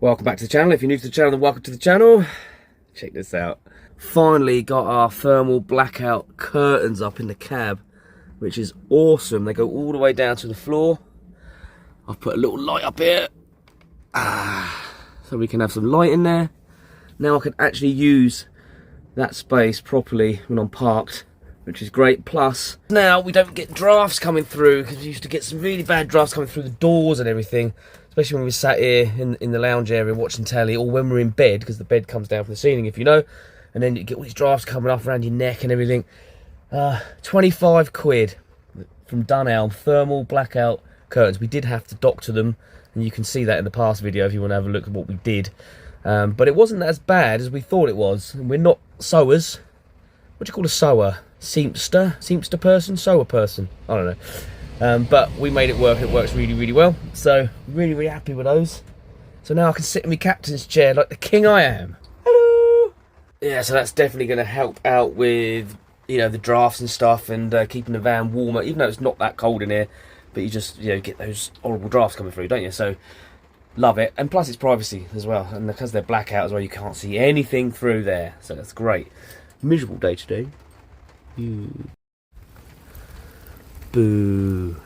Welcome back to the channel. If you're new to the channel, then welcome to the channel. Check this out. Finally got our thermal blackout curtains up in the cab, which is awesome. They go all the way down to the floor. I've put a little light up here, so we can have some light in there. Now I can actually use that space properly when I'm parked, which is great. Plus, now we don't get drafts coming through, because we used to get some really bad drafts coming through the doors and everything, especially when we sat here in the lounge area watching telly, or when we're in bed, because the bed comes down from the ceiling, if you know, and then you get all these drafts coming up around your neck and everything. 25 quid from Dunelm, thermal blackout curtains. We did have to doctor them, and you can see that in the past video if you want to have a look at what we did. But it wasn't as bad as we thought it was. And we're not sewers. What do you call a sewer? Seamster? Seamster person? Sewer person? I don't know. But we made it work. It works really, really well. So, really, really happy with those. So now I can sit in my captain's chair like the king I am. Hello! Yeah, so that's definitely going to help out with, you know, the drafts and stuff, and keeping the van warmer, even though it's not that cold in here. But you just, you know, get those horrible drafts coming through, don't you? So, love it. And plus it's privacy as well. And because they're blackout as well, you can't see anything through there. So that's great. Miserable day today. Boo.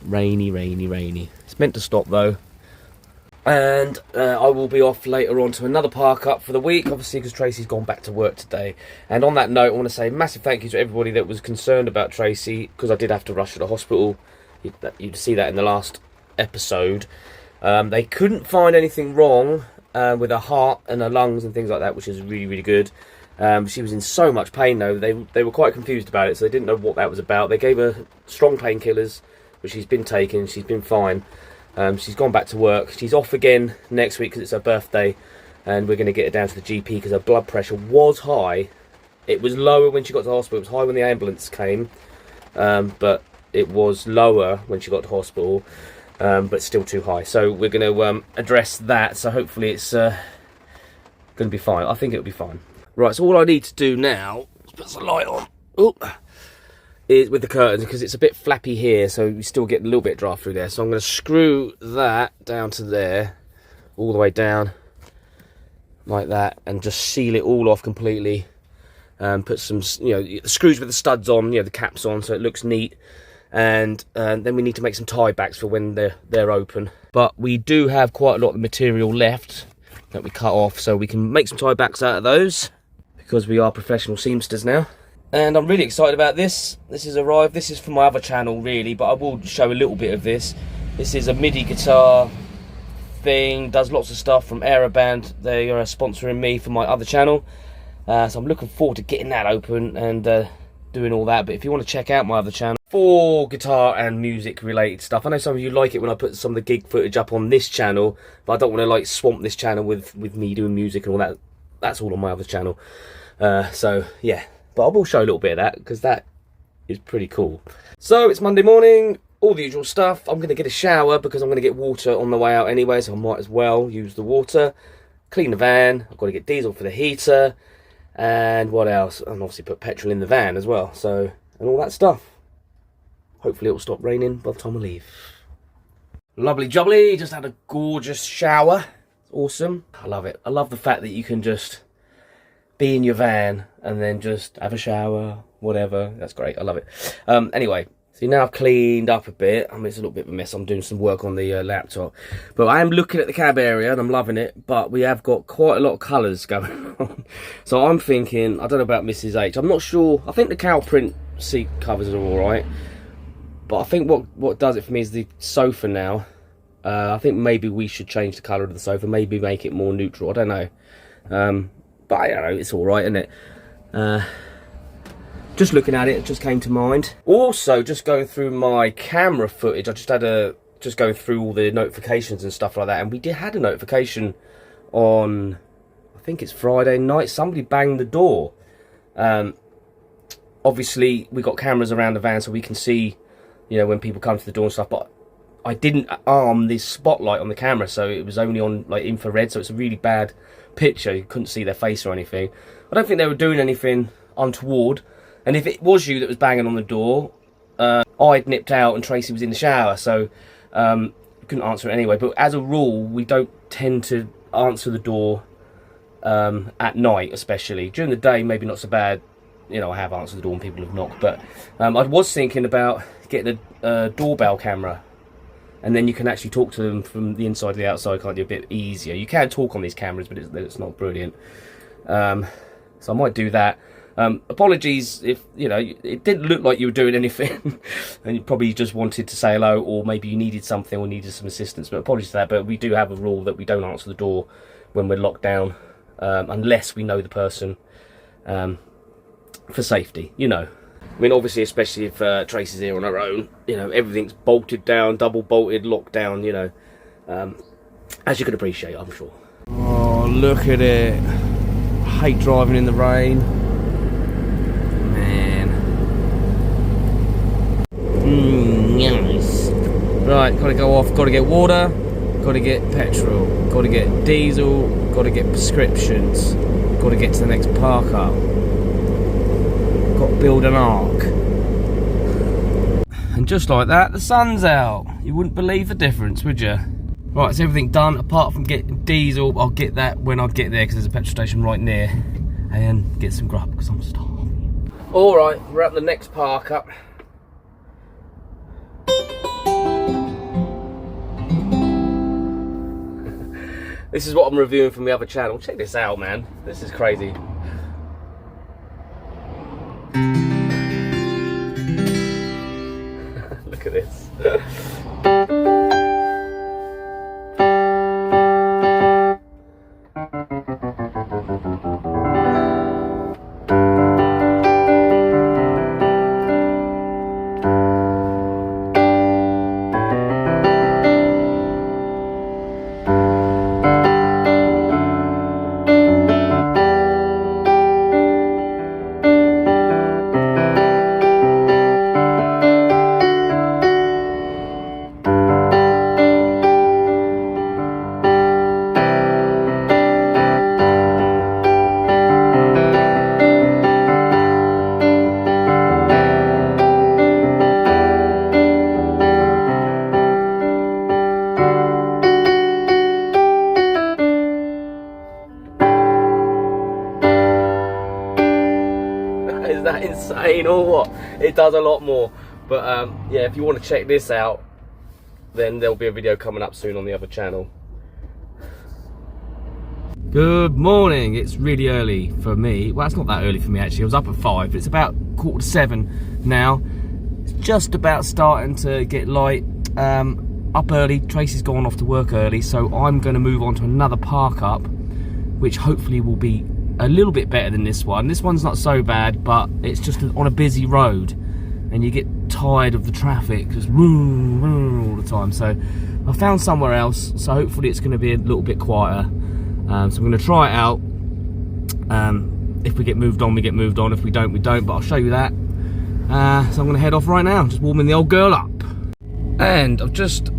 Rainy, rainy, rainy. It's meant to stop though. And I will be off later on to another park up for the week, obviously, because Tracy's gone back to work today. And on that note, I want to say a massive thank you to everybody that was concerned about Tracy, because I did have to rush to the hospital. You'd see that in the last episode. They couldn't find anything wrong with her heart and her lungs and things like that, which is really, really good. She was in so much pain though. They were quite confused about it, so they didn't know what that was about. They gave her strong painkillers, which she's been taking. She's been fine. She's gone back to work. She's off again next week because it's her birthday, and we're going to get her down to the GP because her blood pressure was high. It was lower when she got to the hospital. It was high when the ambulance came, but it was lower when she got to hospital, but still too high. So we're going to address that. So hopefully it's going to be fine. I think it'll be fine. Right, so all I need to do now is put some light on. Is with the curtains, because it's a bit flappy here, so we still get a little bit of draft through there. So I'm going to screw that down to there, all the way down, like that, and just seal it all off completely. Put some, you know, the screws with the studs on, you know, the caps on, so it looks neat. And then we need to make some tie backs for when they're open. But we do have quite a lot of material left that we cut off, so we can make some tie backs out of those, because we are professional seamsters now. And I'm really excited about this. This has arrived. This is for my other channel, really, but I will show a little bit of this. This is a MIDI guitar thing, does lots of stuff from Aeroband. They are sponsoring me for my other channel. So I'm looking forward to getting that open and doing all that. But if you want to check out my other channel for guitar and music related stuff, I know some of you like it when I put some of the gig footage up on this channel, but I don't want to like swamp this channel with me doing music and all that. That's all on my other channel. So yeah. But I will show a little bit of that, because that is pretty cool. So, it's Monday morning, all the usual stuff. I'm going to get a shower, because I'm going to get water on the way out anyway, so I might as well use the water. Clean the van. I've got to get diesel for the heater. And what else? And obviously put petrol in the van as well. So, and all that stuff. Hopefully it will stop raining by the time I leave. Lovely jubbly. Just had a gorgeous shower. Awesome. I love it. I love the fact that you can just be in your van and then just have a shower, whatever. That's great. I love it. Anyway, so now I've cleaned up a bit. I mean, it's a little bit of a mess. I'm doing some work on the laptop, but I am looking at the cab area and I'm loving it. But we have got quite a lot of colours going on. So I'm thinking, I don't know about Mrs. H. I'm not sure. I think the cow print seat covers are all right, but I think what does it for me is the sofa now. I think maybe we should change the colour of the sofa. Maybe make it more neutral. I don't know. But I don't know, it's alright, isn't it? Just looking at it, it just came to mind. Also, just going through my camera footage, I just had just going through all the notifications and stuff like that, and we had a notification on, I think it's Friday night, somebody banged the door. Obviously, we got cameras around the van so we can see, you know, when people come to the door and stuff, but I didn't arm this spotlight on the camera, so it was only on like infrared, so it's a really bad picture. You couldn't see their face or anything. I don't think they were doing anything untoward, and if it was you that was banging on the door, I'd nipped out and Tracy was in the shower, so couldn't answer it anyway. But as a rule, we don't tend to answer the door at night, especially. During the day, maybe not so bad. You know, I have answered the door when people have knocked, but I was thinking about getting a doorbell camera, and then you can actually talk to them from the inside to the outside, can't you? A bit easier. You can talk on these cameras, but it's not brilliant. So I might do that. Apologies if, you know, it didn't look like you were doing anything and you probably just wanted to say hello, or maybe you needed something or needed some assistance, but apologies for that. But we do have a rule that we don't answer the door when we're locked down, unless we know the person, for safety, you know. I mean, obviously, especially if Tracy's here on her own, you know, everything's bolted down, double bolted, locked down, you know, as you can appreciate, I'm sure. Oh, look at it. I hate driving in the rain. Man. Nice. Right, gotta go off, gotta get water, gotta get petrol, gotta get diesel, gotta get prescriptions, gotta get to the next park up. Got to build an ark. And just like that, the sun's out. You wouldn't believe the difference, would you? Right, it's everything done apart from getting diesel. I'll get that when I get there, because there's a petrol station right near. And get some grub, because I'm starving. Alright, we're at the next park up. This is what I'm reviewing from the other channel. Check this out, man. This is crazy. Look at this. Is that insane or what? It does a lot more. But yeah, if you want to check this out, then there'll be a video coming up soon on the other channel. Good morning. It's really early for me. Well, it's not that early for me actually. I was up at 5, but it's about 6:45 now. It's just about starting to get light. Up early. Tracy's gone off to work early, so I'm going to move on to another park up, which hopefully will be a little bit better than this one. This one's not so bad, but it's just on a busy road, and you get tired of the traffic, just vroom, vroom all the time. So I found somewhere else, so hopefully it's going to be a little bit quieter. So I'm going to try it out. If we get moved on, we get moved on. If we don't, we don't, but I'll show you that. So I'm going to head off right now, just warming the old girl up. And I've just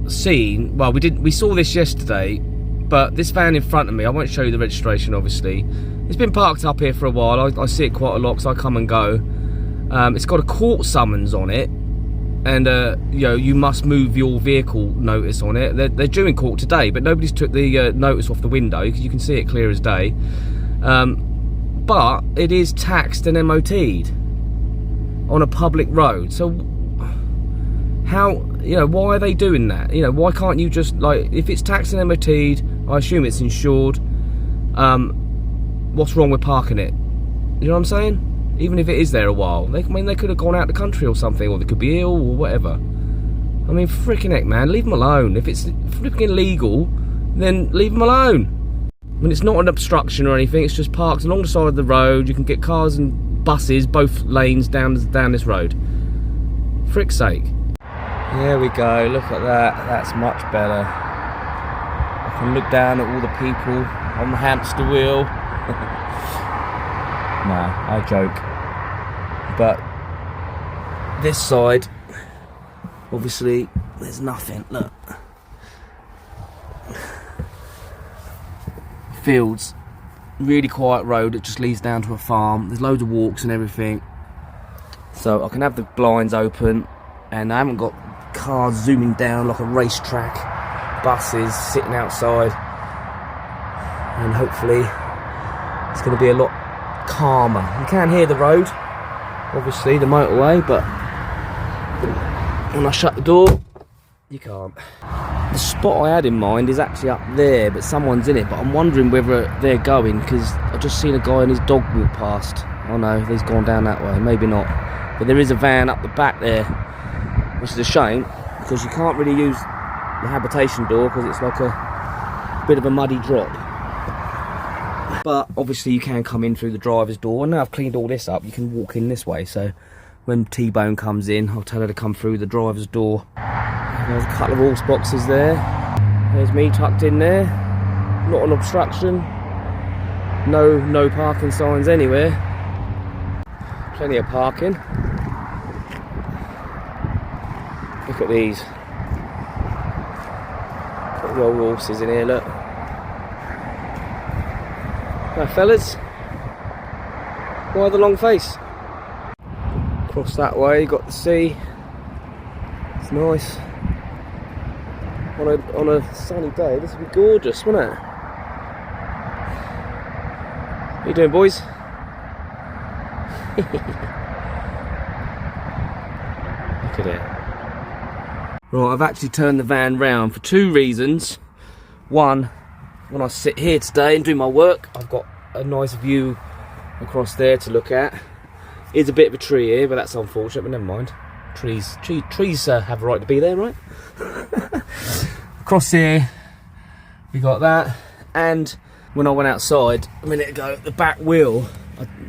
seen, well, we saw this yesterday, but this van in front of me, I won't show you the registration obviously, it's been parked up here for a while. I see it quite a lot because I come and go. It's got a court summons on it, and you know, you must move your vehicle notice on it. They're due in court today, but nobody's took the notice off the window because you can see it clear as day. But it is taxed and MOT'd on a public road. So how, you know, why are they doing that? You know, why can't you just, like, if it's taxed and MOT'd, I assume it's insured. What's wrong with parking it? You know what I'm saying? Even if it is there a while, I mean, they could have gone out the country or something, or they could be ill or whatever. I mean, freaking heck, man, leave them alone. If it's freaking legal, then leave them alone. I mean, it's not an obstruction or anything. It's just parked along the side of the road. You can get cars and buses, both lanes down this road. Frick's sake. There we go, look at that, that's much better. I can look down at all the people on the hamster wheel. Nah, I joke. But this side, obviously, there's nothing, look. Fields, really quiet road that just leads down to a farm. There's loads of walks and everything. So I can have the blinds open, and I haven't got cars zooming down like a racetrack, buses sitting outside. and hopefully it's going to be a lot calmer. You can hear the road, obviously the motorway, but when I shut the door you can't. The spot I had in mind is actually up there, but someone's in it, but I'm wondering whether they're going, because I've just seen a guy and his dog walk past. Oh no, he's gone down that way, maybe not. But there is a van up the back there, which is a shame, because you can't really use the habitation door because it's like a bit of a muddy drop. But obviously you can come in through the driver's door, and now I've cleaned all this up, you can walk in this way, so when T-Bone comes in, I'll tell her to come through the driver's door. There's a couple of horse boxes there. There's me tucked in there. Not an obstruction. No parking signs anywhere. Plenty of parking. Look at these. Got the old horses in here, look. Now fellas, why the long face? Across that way, you got the sea. It's nice. On a sunny day, this would be gorgeous, wouldn't it? How you doing, boys? Look at it. Right, I've actually turned the van round for two reasons. One, when I sit here today and do my work, I've got a nice view across there to look at. There's a bit of a tree here, but that's unfortunate, but never mind. Trees have a right to be there, right? Across here, we got that. And when I went outside a minute ago, the back wheel,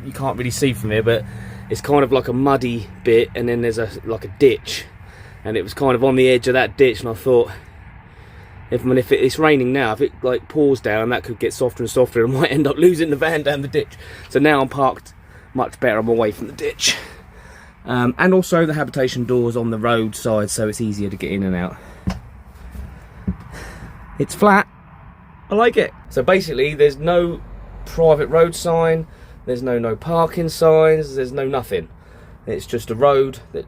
you can't really see from here, but it's kind of like a muddy bit, and then there's like a ditch, and it was kind of on the edge of that ditch, and I thought, if it's raining now, if it like pours down, that could get softer and softer, and I might end up losing the van down the ditch. So now I'm parked much better, I'm away from the ditch. And also the habitation door's on the road side, so it's easier to get in and out. It's flat. I like it. So basically, there's no private road sign, there's no parking signs, there's no nothing. It's just a road that,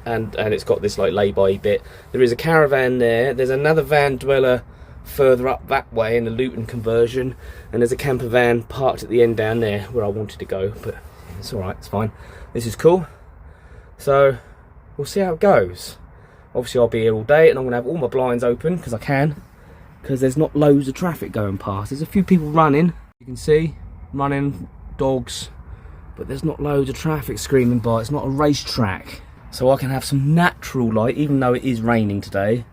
and it's got this like lay-by bit. There is a caravan there. There's another van dweller further up that way in the Luton conversion, and there's a camper van parked at the end down there where I wanted to go, but it's all right. It's fine. This is cool. So we'll see how it goes. Obviously I'll be here all day, and I'm gonna have all my blinds open because I can, because there's not loads of traffic going past. There's a few people running, you can see, running, dogs, but there's not loads of traffic screaming by. It's not a racetrack, so I can have some natural light, even though it is raining today.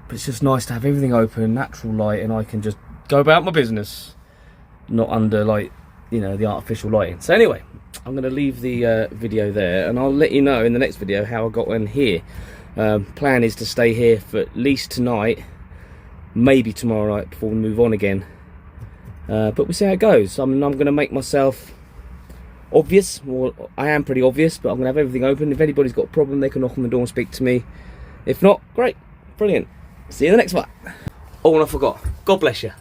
But it's just nice to have everything open, natural light, and I can just go about my business, not under, like, you know, the artificial lighting. So anyway, I'm going to leave the video there, and I'll let you know in the next video how I got in here. Plan is to stay here for at least tonight, maybe tomorrow night before we move on again. But we'll see how it goes. I mean, I'm going to make myself obvious. Well, I am pretty obvious, but I'm going to have everything open. If anybody's got a problem, they can knock on the door and speak to me. If not, great, brilliant. See you in the next one. Oh, and I forgot. God bless you.